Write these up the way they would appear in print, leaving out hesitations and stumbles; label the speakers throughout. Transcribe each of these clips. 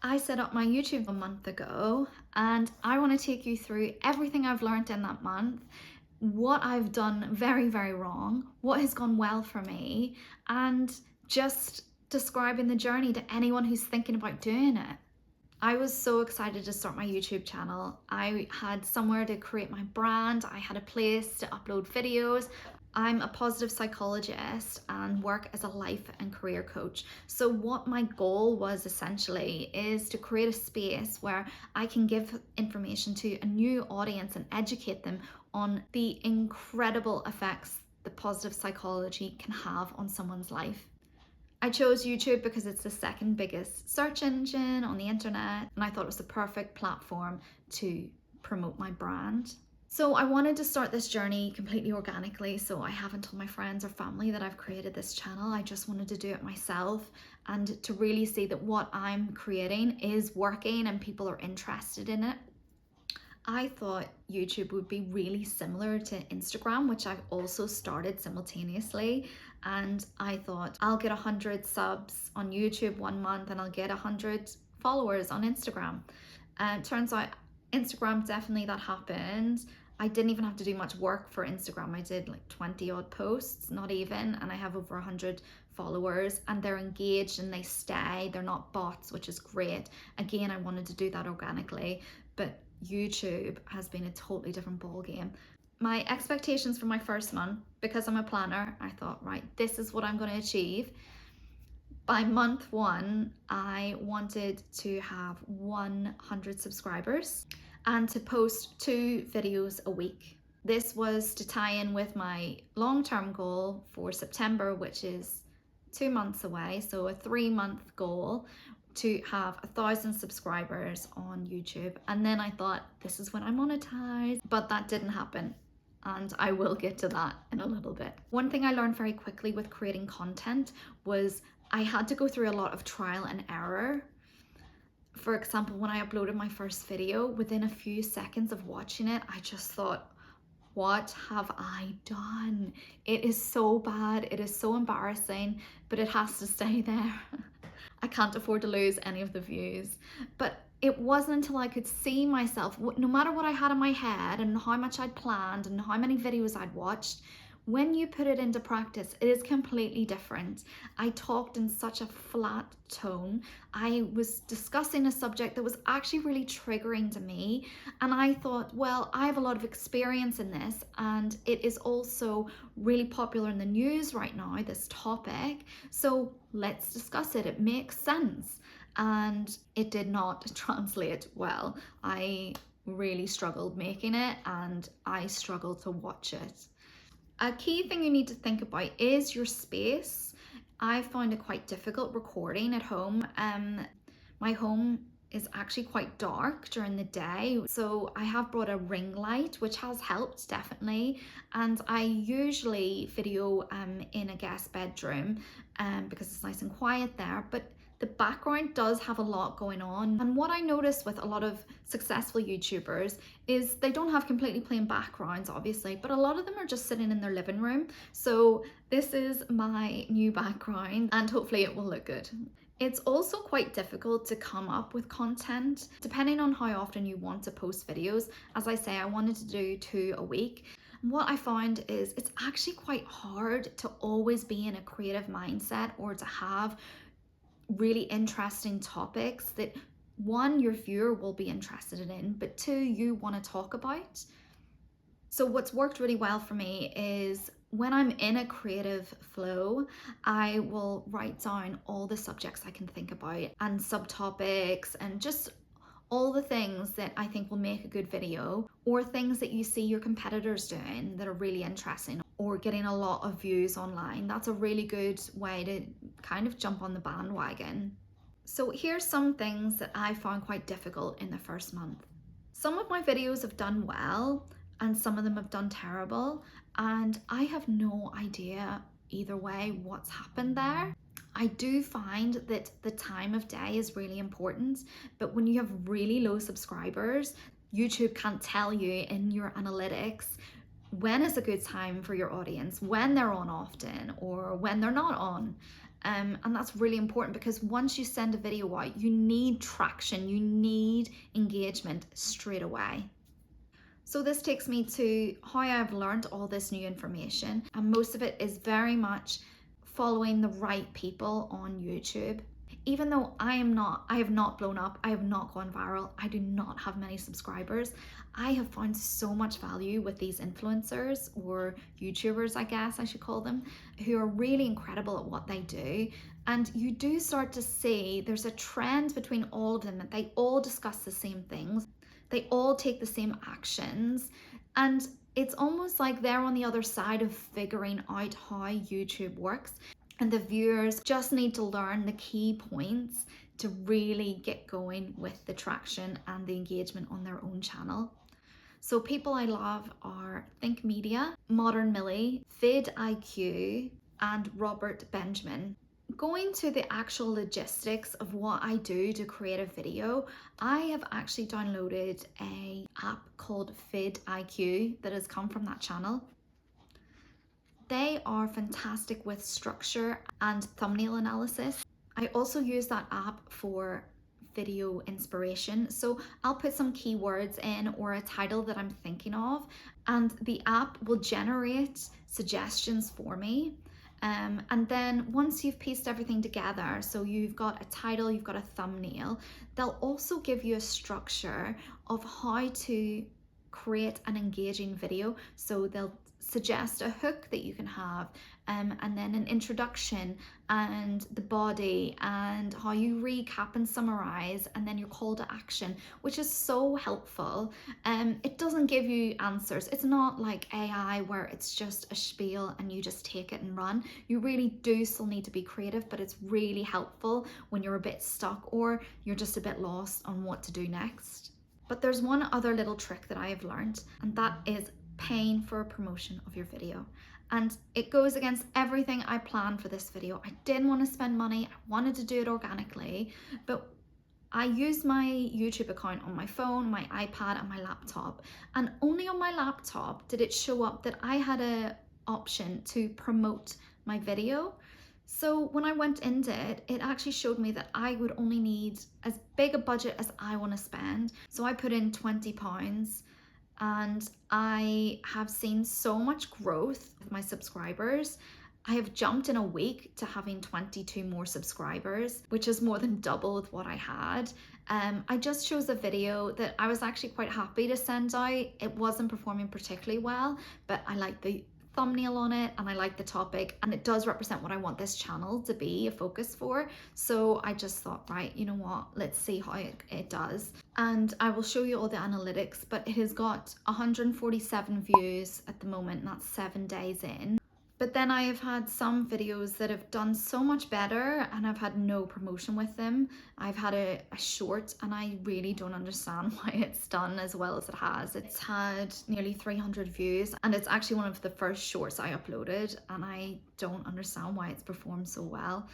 Speaker 1: I set up my YouTube a month ago and I want to take you through everything I've learned in that month, what I've done very, very wrong, what has gone well for me, and just describing the journey to anyone who's thinking about doing it. I was so excited to start my YouTube channel. I had somewhere to create my brand, I had a place to upload videos. I'm a positive psychologist and work as a life and career coach. So what my goal was essentially is to create a space where I can give information to a new audience and educate them on the incredible effects that positive psychology can have on someone's life. I chose YouTube because it's the second biggest search engine on the internet, and I thought it was the perfect platform to promote my brand. So I wanted to start this journey completely organically, so I haven't told my friends or family that I've created this channel. I just wanted to do it myself and to really see that what I'm creating is working and people are interested in it. I thought YouTube would be really similar to Instagram, which I've also started simultaneously. And I thought I'll get 100 subs on YouTube one month and I'll get 100 followers on Instagram. And turns out Instagram, definitely that happened. I didn't even have to do much work for Instagram. I did like 20 odd posts, not even, and I have over 100 followers and they're engaged and they stay. They're not bots, which is great. Again, I wanted to do that organically, but YouTube has been a totally different ball game. My expectations for my first month, because I'm a planner, I thought, right, this is what I'm going to achieve. By month one, I wanted to have 100 subscribers and to post 2 videos a week. This was to tie in with my long-term goal for September, which is 2 months away, so a 3-month goal to have 1,000 subscribers on YouTube. And then I thought, this is when I monetize, but that didn't happen. And I will get to that in a little bit. One thing I learned very quickly with creating content was I had to go through a lot of trial and error. For example, when I uploaded my first video, within a few seconds of watching it, I just thought, what have I done? It is so bad, it is so embarrassing, but it has to stay there. I can't afford to lose any of the views. But it wasn't until I could see myself, no matter what I had in my head and how much I'd planned and how many videos I'd watched, when you put it into practice, it is completely different. I talked in such a flat tone. I was discussing a subject that was actually really triggering to me. And I thought, well, I have a lot of experience in this and it is also really popular in the news right now, this topic. So let's discuss it. It makes sense. And it did not translate well. I really struggled making it and I struggled to watch it. A key thing you need to think about is your space. I found it quite difficult recording at home. My home is actually quite dark during the day, so I have brought a ring light, which has helped definitely. And I usually video in a guest bedroom because it's nice and quiet there, but the background does have a lot going on. And what I noticed with a lot of successful YouTubers is they don't have completely plain backgrounds, obviously, but a lot of them are just sitting in their living room. So this is my new background and hopefully it will look good. It's also quite difficult to come up with content depending on how often you want to post videos. As I say, I wanted to do 2 a week. What I found is it's actually quite hard to always be in a creative mindset or to have really interesting topics that 1, your viewer will be interested in, but 2, you want to talk about. So what's worked really well for me is when I'm in a creative flow, I will write down all the subjects I can think about and subtopics and just all the things that I think will make a good video, or things that you see your competitors doing that are really interesting or getting a lot of views online. That's a really good way to kind of jump on the bandwagon. So here's some things that I found quite difficult in the first month. Some of my videos have done well and some of them have done terrible, and I have no idea either way what's happened there. I do find that the time of day is really important, but when you have really low subscribers, YouTube can't tell you in your analytics when is a good time for your audience, when they're on often or when they're not on. And that's really important because once you send a video out, you need traction, you need engagement straight away. So this takes me to how I've learned all this new information, and most of it is very much following the right people on YouTube. Even though I have not blown up, I have not gone viral, I do not have many subscribers, I have found so much value with these influencers, or YouTubers I guess I should call them, who are really incredible at what they do. And you do start to see there's a trend between all of them, that they all discuss the same things, they all take the same actions, and it's almost like they're on the other side of figuring out how YouTube works. And the viewers just need to learn the key points to really get going with the traction and the engagement on their own channel. So people I love are Think Media, Modern Millie, vidIQ, and Robert Benjamin. Going to the actual logistics of what I do to create a video, I have actually downloaded an app called vidIQ that has come from that channel. They are fantastic with structure and thumbnail analysis. I also use that app for video inspiration. So I'll put some keywords in or a title that I'm thinking of, and the app will generate suggestions for me. And then once you've pieced everything together, so you've got a title, you've got a thumbnail, they'll also give you a structure of how to create an engaging video. So they'll suggest a hook that you can have, and then an introduction and the body and how you recap and summarize, and then your call to action, which is so helpful. It doesn't give you answers. It's not like AI where it's just a spiel and you just take it and run. You really do still need to be creative, but it's really helpful when you're a bit stuck or you're just a bit lost on what to do next. But there's one other little trick that I have learned, and that is paying for a promotion of your video. And it goes against everything I planned for this video. I didn't want to spend money, I wanted to do it organically, but I used my YouTube account on my phone, my iPad, and my laptop. And only on my laptop did it show up that I had an option to promote my video. So when I went into it, it actually showed me that I would only need as big a budget as I want to spend. So I put in £20, and I have seen so much growth with my subscribers. I have jumped in a week to having 22 more subscribers, which is more than double with what I had. I just chose a video that I was actually quite happy to send out. It wasn't performing particularly well, but I like the thumbnail on it and I like the topic, and it does represent what I want this channel to be a focus for. So I just thought, right, you know what, let's see how it does. And I will show you all the analytics, but it has got 147 views at the moment, and that's 7 days in. But then I have had some videos that have done so much better and I've had no promotion with them. I've had a short, and I really don't understand why it's done as well as it has. It's had nearly 300 views, and it's actually one of the first shorts I uploaded, and I don't understand why it's performed so well.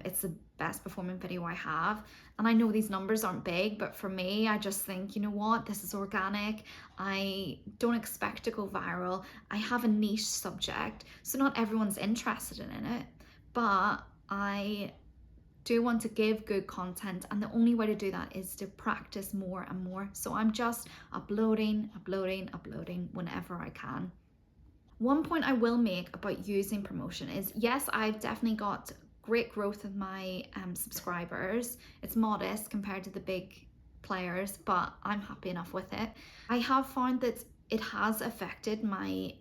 Speaker 1: It's the best performing video I have, and I know these numbers aren't big, but for me, I just think, you know what, this is organic. I don't expect to go viral. I have a niche subject, so not everyone's interested in it, but I do want to give good content, and the only way to do that is to practice more and more. So I'm just uploading whenever I can. One point I will make about using promotion is, yes, I've definitely got great growth of my subscribers. It's modest compared to the big players, but I'm happy enough with it. I have found that it has affected my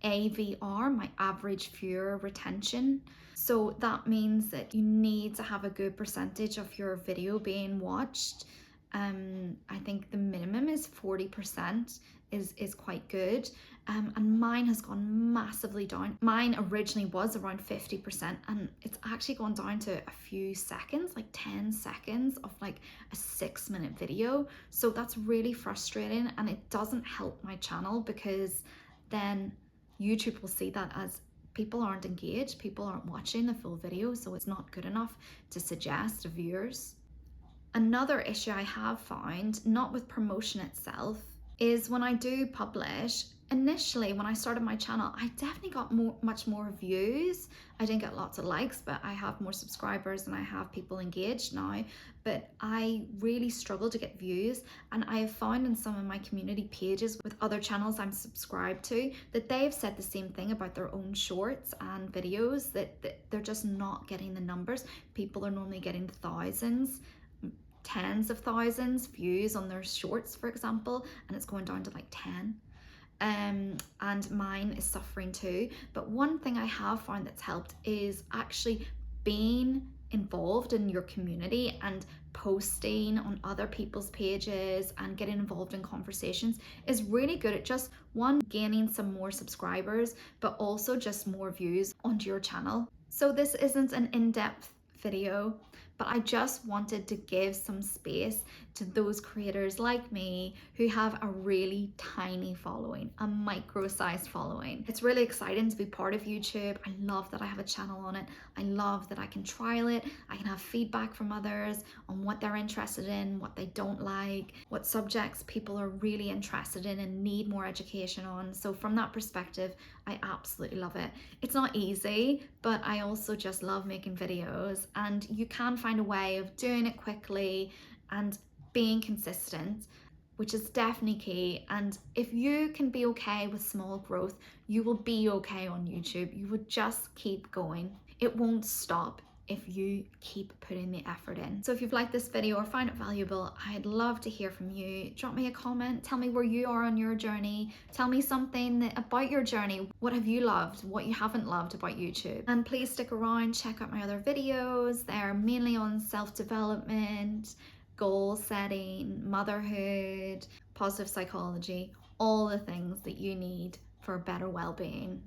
Speaker 1: AVR, my average viewer retention. So that means that you need to have a good percentage of your video being watched. I think the minimum is 40% is quite good. And mine has gone massively down. Mine originally was around 50%, and it's actually gone down to a few seconds, like 10 seconds of like a 6-minute video. So that's really frustrating, and it doesn't help my channel, because then YouTube will see that as people aren't engaged, people aren't watching the full video, so it's not good enough to suggest to viewers. Another issue I have found, not with promotion itself, is when I do publish, Initially, when I started my channel, I definitely got much more views. I didn't get lots of likes, but I have more subscribers and I have people engaged now. But I really struggle to get views, and I have found in some of my community pages with other channels I'm subscribed to that they've said the same thing about their own shorts and videos, that they're just not getting the numbers. People are normally getting thousands, tens of thousands views on their shorts, for example, and it's going down to like 10. And mine is suffering too. But one thing I have found that's helped is actually being involved in your community and posting on other people's pages and getting involved in conversations is really good at just one, gaining some more subscribers, but also just more views onto your channel. So this isn't an in-depth video, but I just wanted to give some space to those creators like me who have a really tiny following, a micro-sized following. It's really exciting to be part of YouTube. I love that I have a channel on it. I love that I can trial it. I can have feedback from others on what they're interested in, what they don't like, what subjects people are really interested in and need more education on. So from that perspective, I absolutely love it. It's not easy, but I also just love making videos, and you can find a way of doing it quickly and being consistent, which is definitely key. And if you can be okay with small growth, you will be okay on YouTube. You would just keep going. It won't stop if you keep putting the effort in. So if you've liked this video or find it valuable, I'd love to hear from you. Drop me a comment, tell me where you are on your journey, tell me something about your journey. What have you loved, what you haven't loved about YouTube? And please stick around, check out my other videos. They're mainly on self-development, goal setting, motherhood, positive psychology, all the things that you need for better well-being.